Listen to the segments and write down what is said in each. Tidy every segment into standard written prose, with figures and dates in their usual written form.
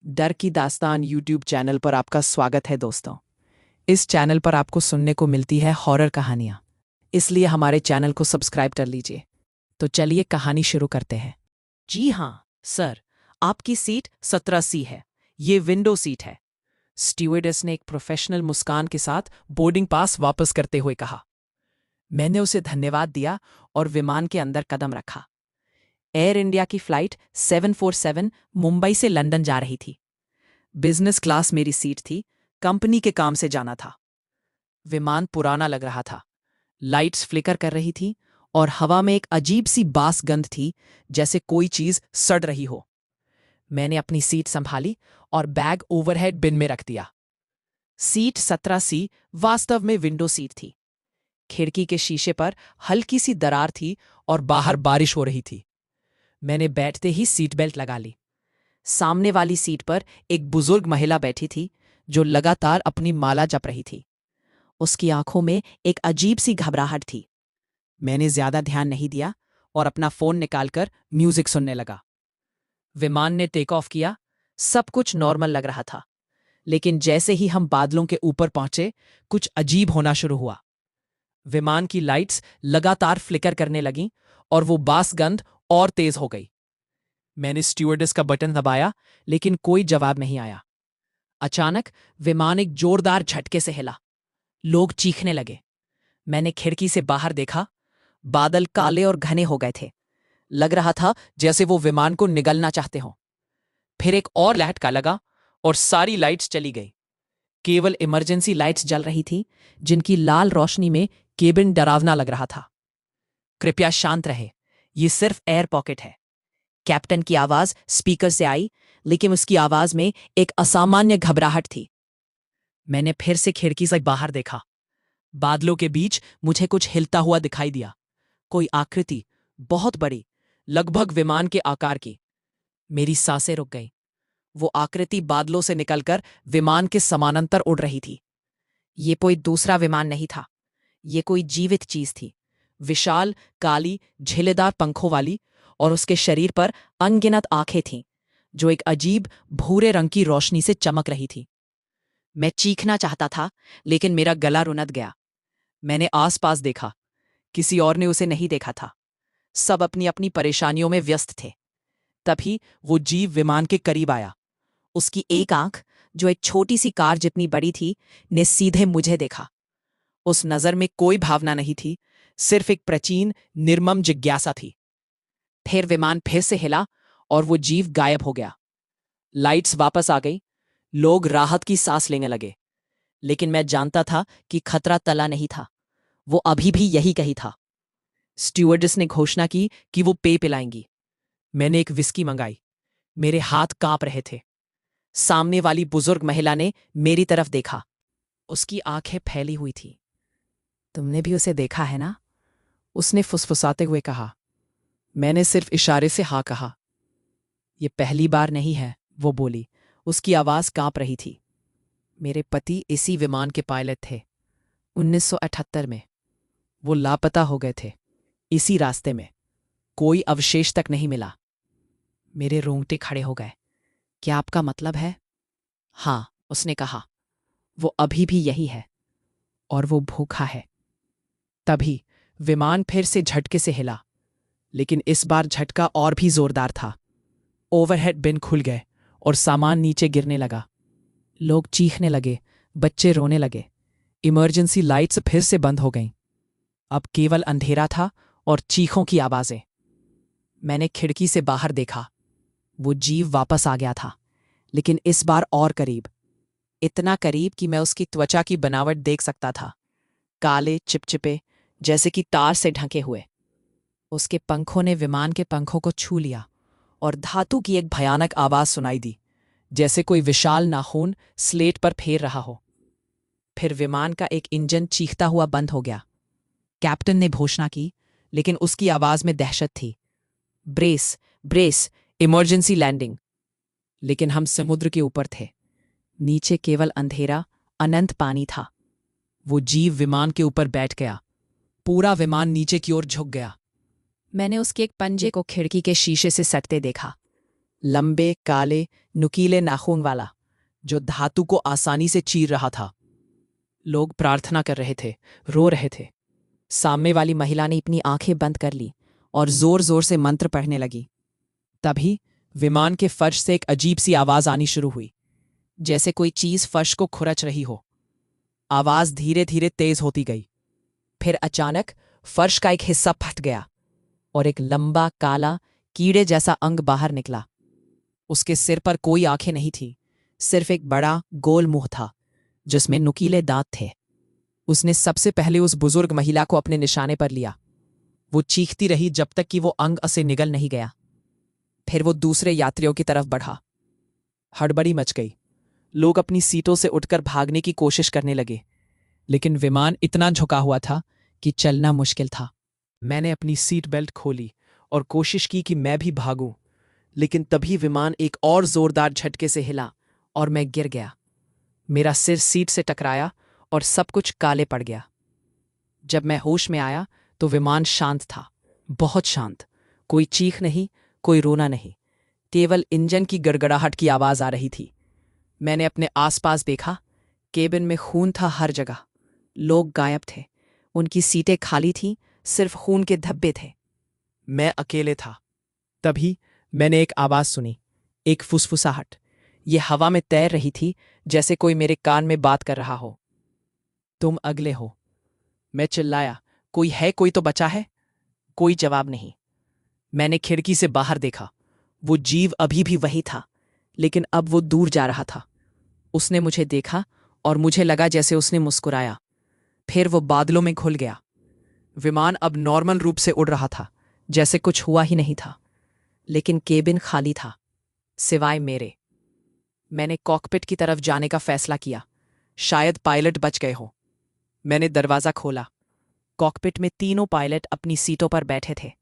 डर की दास्तान यूट्यूब चैनल पर आपका स्वागत है दोस्तों। इस चैनल पर आपको सुनने को मिलती है हॉरर कहानियां, इसलिए हमारे चैनल को सब्सक्राइब कर लीजिए। तो चलिए कहानी शुरू करते हैं। जी हाँ सर, आपकी सीट 17C है। ये विंडो सीट है। स्टीवर्डेस ने एक प्रोफेशनल मुस्कान के साथ बोर्डिंग पास वापस करते हुए कहा। मैंने उसे धन्यवाद दिया और विमान के अंदर कदम रखा। एयर इंडिया की फ्लाइट 747 मुंबई से लंदन जा रही थी। बिजनेस क्लास मेरी सीट थी। कंपनी के काम से जाना था। विमान पुराना लग रहा था। लाइट्स फ्लिकर कर रही थी और हवा में एक अजीब सी बास गंध थी, जैसे कोई चीज सड़ रही हो। मैंने अपनी सीट संभाली और बैग ओवरहेड बिन में रख दिया। सीट 17C वास्तव में विंडो सीट थी। खिड़की के शीशे पर हल्की सी दरार थी और बाहर बारिश हो रही थी। मैंने बैठते ही सीट बेल्ट लगा ली। सामने वाली सीट पर एक बुजुर्ग महिला बैठी थी, जो लगातार अपनी माला जप रही थी। उसकी आंखों में एक अजीब सी घबराहट थी। मैंने ज्यादा ध्यान नहीं दिया और अपना फोन निकालकर म्यूजिक सुनने लगा। विमान ने टेक ऑफ किया। सब कुछ नॉर्मल लग रहा था, लेकिन जैसे ही हम बादलों के ऊपर पहुंचे, कुछ अजीब होना शुरू हुआ। विमान की लाइट्स लगातार फ्लिकर करने लगीं और वो बास गंध और तेज हो गई। मैंने स्टीवर्डेस का बटन दबाया, लेकिन कोई जवाब नहीं आया। अचानक विमान एक जोरदार झटके से हिला। लोग चीखने लगे। मैंने खिड़की से बाहर देखा। बादल काले और घने हो गए थे। लग रहा था जैसे वो विमान को निगलना चाहते हों। फिर एक और झटका लगा और सारी लाइट्स चली गई। केवल इमरजेंसी लाइट्स जल रही थी, जिनकी लाल रोशनी में केबिन डरावना लग रहा था। कृपया शांत रहे, ये सिर्फ एयर पॉकेट है। कैप्टन की आवाज स्पीकर से आई, लेकिन उसकी आवाज में एक असामान्य घबराहट थी। मैंने फिर से खिड़की से बाहर देखा। बादलों के बीच मुझे कुछ हिलता हुआ दिखाई दिया। कोई आकृति, बहुत बड़ी, लगभग विमान के आकार की। मेरी सांसें रुक गईं। वो आकृति बादलों से निकलकर विमान के समानांतर उड़ रही थी। ये कोई दूसरा विमान नहीं था। ये कोई जीवित चीज थी। विशाल, काली, झिल्लेदार पंखों वाली, और उसके शरीर पर अनगिनत आंखें थीं, जो एक अजीब भूरे रंग की रोशनी से चमक रही थी। मैं चीखना चाहता था, लेकिन मेरा गला रुनद गया। मैंने आसपास देखा। किसी और ने उसे नहीं देखा था। सब अपनी अपनी परेशानियों में व्यस्त थे। तभी वो जीव विमान के करीब आया। उसकी एक आंख, जो एक छोटी सी कार जितनी बड़ी थी, ने सीधे मुझे देखा। उस नजर में कोई भावना नहीं थी, सिर्फ एक प्राचीन, निर्मम जिज्ञासा थी। फिर विमान फिर से हिला और वो जीव गायब हो गया। लाइट्स वापस आ गई। लोग राहत की सांस लेने लगे। लेकिन मैं जानता था कि खतरा टला नहीं था। वो अभी भी यही कही था। स्टीवर्डेस ने घोषणा की कि वो पेय पिलाएंगी। मैंने एक विस्की मंगाई। मेरे हाथ कांप रहे थे। सामने वाली बुजुर्ग महिला ने मेरी तरफ देखा। उसकी आंखें फैली हुई थी। तुमने भी उसे देखा है ना? उसने फुसफुसाते हुए कहा। मैंने सिर्फ इशारे से हाँ कहा। ये पहली बार नहीं है, वो बोली। उसकी आवाज कांप रही थी। मेरे पति इसी विमान के पायलट थे। 1978 में वो लापता हो गए थे। इसी रास्ते में कोई अवशेष तक नहीं मिला। मेरे रोंगटे खड़े हो गए। क्या आपका मतलब है? हाँ, उसने कहा। वो अभी भी यही है और वो भूखा है। तभी विमान फिर से झटके से हिला, लेकिन इस बार झटका और भी जोरदार था। ओवरहेड बिन खुल गए और सामान नीचे गिरने लगा। लोग चीखने लगे, बच्चे रोने लगे। इमरजेंसी लाइट्स फिर से बंद हो गईं। अब केवल अंधेरा था और चीखों की आवाजें। मैंने खिड़की से बाहर देखा। वो जीव वापस आ गया था, लेकिन इस बार और करीब। इतना करीब कि मैं उसकी त्वचा की बनावट देख सकता था। काले, चिपचिपे, जैसे कि तार से ढके हुए। उसके पंखों ने विमान के पंखों को छू लिया और धातु की एक भयानक आवाज सुनाई दी, जैसे कोई विशाल नाखून स्लेट पर फेर रहा हो। फिर विमान का एक इंजन चीखता हुआ बंद हो गया। कैप्टन ने घोषणा की, लेकिन उसकी आवाज में दहशत थी। Brace, brace, emergency landing. लेकिन हम समुद्र के ऊपर थे। नीचे केवल अंधेरा, अनंत पानी था। वो जीव विमान के ऊपर बैठ गया। पूरा विमान नीचे की ओर झुक गया। मैंने उसके एक पंजे को खिड़की के शीशे से सटते देखा। लंबे काले नुकीले नाखून वाला, जो धातु को आसानी से चीर रहा था। लोग प्रार्थना कर रहे थे, रो रहे थे। सामने वाली महिला ने अपनी आंखें बंद कर ली और जोर जोर से मंत्र पढ़ने लगी। तभी विमान के फर्श से एक अजीब सी आवाज आनी शुरू हुई, जैसे कोई चीज फर्श को खुरच रही हो। आवाज धीरे धीरे तेज होती गई। फिर अचानक फर्श का एक हिस्सा फट गया और एक लंबा काला कीड़े जैसा अंग बाहर निकला। उसके सिर पर कोई आंखें नहीं थी, सिर्फ एक बड़ा गोल मुंह था जिसमें नुकीले दांत थे। उसने सबसे पहले उस बुजुर्ग महिला को अपने निशाने पर लिया। वो चीखती रही जब तक कि वो अंग से निगल नहीं गया। फिर वो दूसरे यात्रियों की तरफ बढ़ा। हड़बड़ी मच गई। लोग अपनी सीटों से उठकर भागने की कोशिश करने लगे, लेकिन विमान इतना झुका हुआ था कि चलना मुश्किल था। मैंने अपनी सीट बेल्ट खोली और कोशिश की कि मैं भी भागूं, लेकिन तभी विमान एक और जोरदार झटके से हिला और मैं गिर गया। मेरा सिर सीट से टकराया और सब कुछ काले पड़ गया। जब मैं होश में आया तो विमान शांत था, बहुत शांत। कोई चीख नहीं, कोई रोना नहीं, केवल इंजन की गड़गड़ाहट की आवाज आ रही थी। मैंने अपने आसपास देखा। केबिन में खून था हर जगह। लोग गायब थे, उनकी सीटें खाली थीं, सिर्फ खून के धब्बे थे। मैं अकेले था। तभी मैंने एक आवाज सुनी, एक फुसफुसाहट। ये हवा में तैर रही थी, जैसे कोई मेरे कान में बात कर रहा हो। तुम अगले हो। मैं चिल्लाया, कोई है? कोई तो बचा है? कोई जवाब नहीं। मैंने खिड़की से बाहर देखा। वो जीव अभी भी वही था, लेकिन अब वो दूर जा रहा था। उसने मुझे देखा और मुझे लगा जैसे उसने मुस्कुराया। फिर वो बादलों में घुल गया। विमान अब नॉर्मल रूप से उड़ रहा था, जैसे कुछ हुआ ही नहीं था। लेकिन केबिन खाली था, सिवाय मेरे। मैंने कॉकपिट की तरफ जाने का फैसला किया। शायद पायलट बच गए हो। मैंने दरवाजा खोला। कॉकपिट में तीनों पायलट अपनी सीटों पर बैठे थे,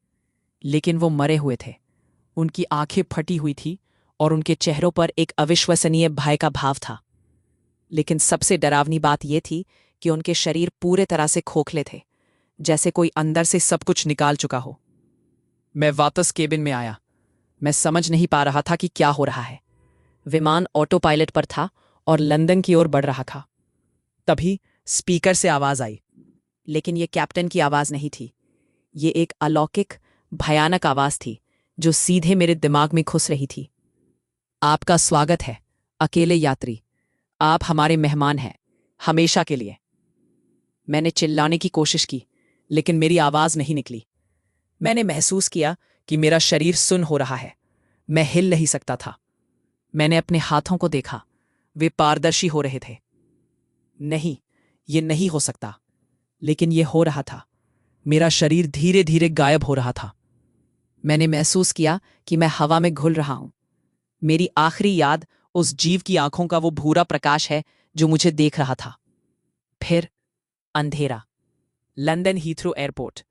लेकिन वो मरे हुए थे। उनकी आंखें फटी हुई थी और उनके चेहरों पर एक अविश्वसनीय भय का भाव था। लेकिन सबसे डरावनी बात यह थी कि उनके शरीर पूरे तरह से खोखले थे, जैसे कोई अंदर से सब कुछ निकाल चुका हो। मैं वापस केबिन में आया। मैं समझ नहीं पा रहा था कि क्या हो रहा है। विमान ऑटो पायलट पर था और लंदन की ओर बढ़ रहा था। तभी स्पीकर से आवाज आई, लेकिन ये कैप्टन की आवाज नहीं थी। ये एक अलौकिक, भयानक आवाज थी जो सीधे मेरे दिमाग में घुस रही थी। आपका स्वागत है, अकेले यात्री। आप हमारे मेहमान हैं, हमेशा के लिए। मैंने चिल्लाने की कोशिश की, लेकिन मेरी आवाज नहीं निकली। मैंने महसूस किया कि मेरा शरीर सुन्न हो रहा है। मैं हिल नहीं सकता था। मैंने अपने हाथों को देखा, वे पारदर्शी हो रहे थे। नहीं, ये नहीं हो सकता, लेकिन ये हो रहा था। मेरा शरीर धीरे धीरे गायब हो रहा था। मैंने महसूस किया कि मैं हवा में घुल रहा हूं। मेरी आखिरी याद उस जीव की आंखों का वो भूरा प्रकाश है जो मुझे देख रहा था। फिर अंधेरा। London Heathrow airport.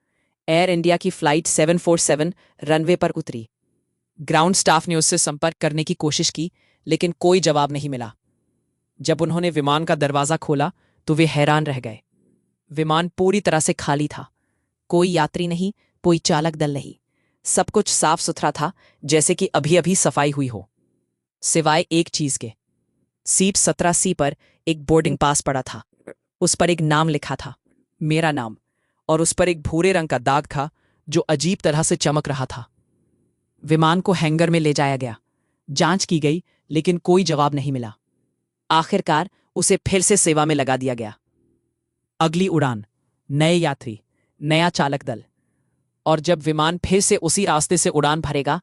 Air India की फ्लाइट 747 रनवे पर उतरी। ग्राउंड स्टाफ ने उससे संपर्क करने की कोशिश की, लेकिन कोई जवाब नहीं मिला। जब उन्होंने विमान का दरवाजा खोला तो वे हैरान रह गए। विमान पूरी तरह से खाली था। कोई यात्री नहीं, कोई चालक दल नहीं। सब कुछ साफ सुथरा था, जैसे कि अभी अभी सफाई हुई हो, सिवाय एक चीज के। सीट 17C पर एक बोर्डिंग पास पड़ा था। उस पर एक नाम लिखा था, मेरा नाम, और उस पर एक भूरे रंग का दाग था जो अजीब तरह से चमक रहा था। विमान को हैंगर में ले जाया गया। जांच की गई, लेकिन कोई जवाब नहीं मिला। आखिरकार उसे फिर से सेवा में लगा दिया गया। अगली उड़ान, नए यात्री, नया चालक दल। और जब विमान फिर से उसी रास्ते से उड़ान भरेगा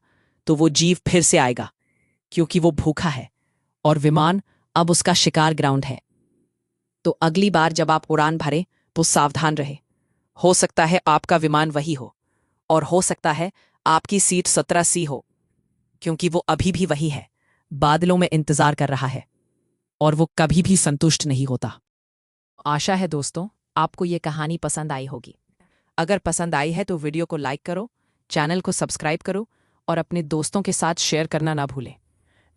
तो वो जीव फिर से आएगा, क्योंकि वो भूखा है और विमान अब उसका शिकार ग्राउंड है। तो अगली बार जब आप उड़ान भरें तो सावधान रहे। हो सकता है आपका विमान वही हो, और हो सकता है आपकी सीट 17C हो, क्योंकि वो अभी भी वही है, बादलों में इंतजार कर रहा है, और वो कभी भी संतुष्ट नहीं होता। आशा है दोस्तों आपको ये कहानी पसंद आई होगी। अगर पसंद आई है तो वीडियो को लाइक करो, चैनल को सब्सक्राइब करो और अपने दोस्तों के साथ शेयर करना ना भूलें।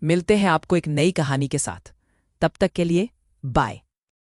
मिलते हैं आपको एक नई कहानी के साथ। तब तक के लिए बाय।